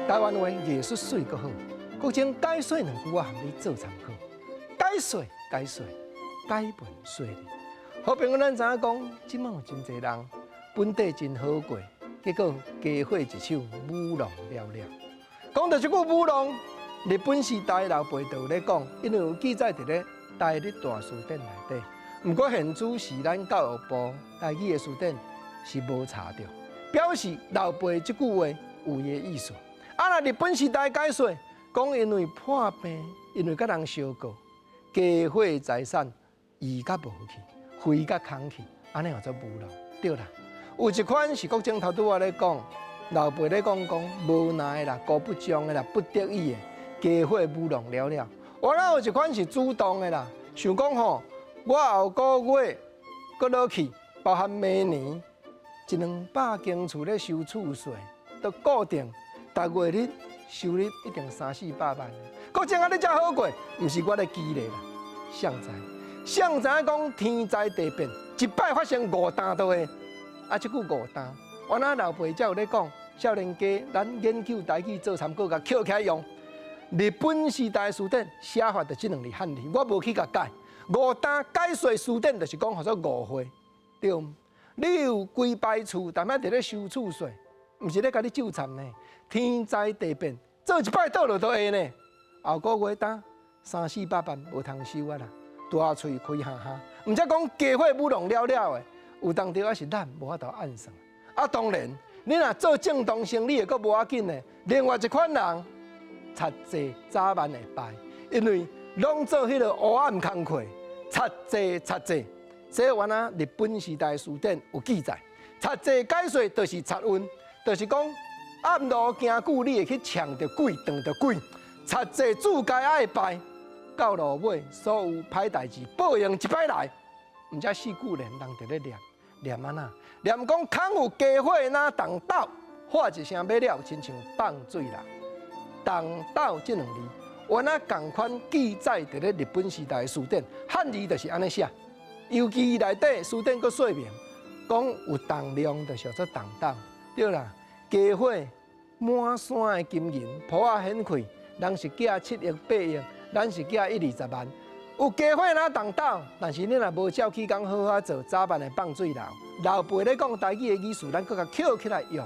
台湾话艺术水阁好，国情解说两句话含你做参考。解说，解文说理。好朋友，咱知影讲，即摆有真侪人本地真好过，结果家伙一手舞龙了了。讲到即句舞龙，日本时代老辈就有咧讲，因为有记载伫咧大日大书典内底。不过现主是咱教育部台语的书典是无查到，表示老辈即句话有伊的意思。若日本时代解说讲，因为破病，因为甲人相告，家伙财产移甲无去，飞甲空去，安尼叫做舞龙。对啦，有一款是国政头拄仔咧讲，老辈咧讲无奈啦、高不将的啦、不得已的，家伙舞龙了了。我那有一款是主动的啦，想讲吼，我后个月搁落去，包含明年100-200间厝咧收厝税，都固定逐月日收入一定300-400万。国政啊，你才好过，毋是我咧激励啦。谁知影讲天灾地变，一摆发生5单都会。啊，即句5单，我那老辈才有咧讲，少年家咱研究台语做参考，甲捡起来用。日本时代书典写法就即2字汉字，我无去甲改。5单解说书典就是讲，叫做误会，对毋？你有规排厝，但摆伫咧收厝税，毋是咧甲你纠缠呢。天灾地变，做一摆倒落都会呢。后个月单300-400万无通收啊啦，大喙开哈哈。毋则讲家伙舞龙了了的，有当着还是咱无法度按算。啊，当然，你若做正当生理的，阁无要紧的。另外一款人，贼济早晚会败，因为拢做迄个黑暗工课，贼济。所以原来日本时代书典有记载，贼济解说就是贼运，就是讲暗路行久，你会去抢着鬼，撞着鬼。贼济自家爱败，到落尾所有歹代志报应一摆来，毋则四句人就咧念安那，念讲空有家伙哪动斗，喊一声要了，亲像放水啦。动斗这2字，原来同款记载伫咧日本时代的书典，汉字就是安尼写。尤其内底书典佫说明，讲有动量就是叫做动斗，对啦。家伙满山的金银，铺啊显开，人是寄7亿8亿，咱是寄120万。有家伙哪动斗，但是你若无照起工好好做，早晚会放水流。老辈咧讲台语的艺术，咱佫甲捡起来用。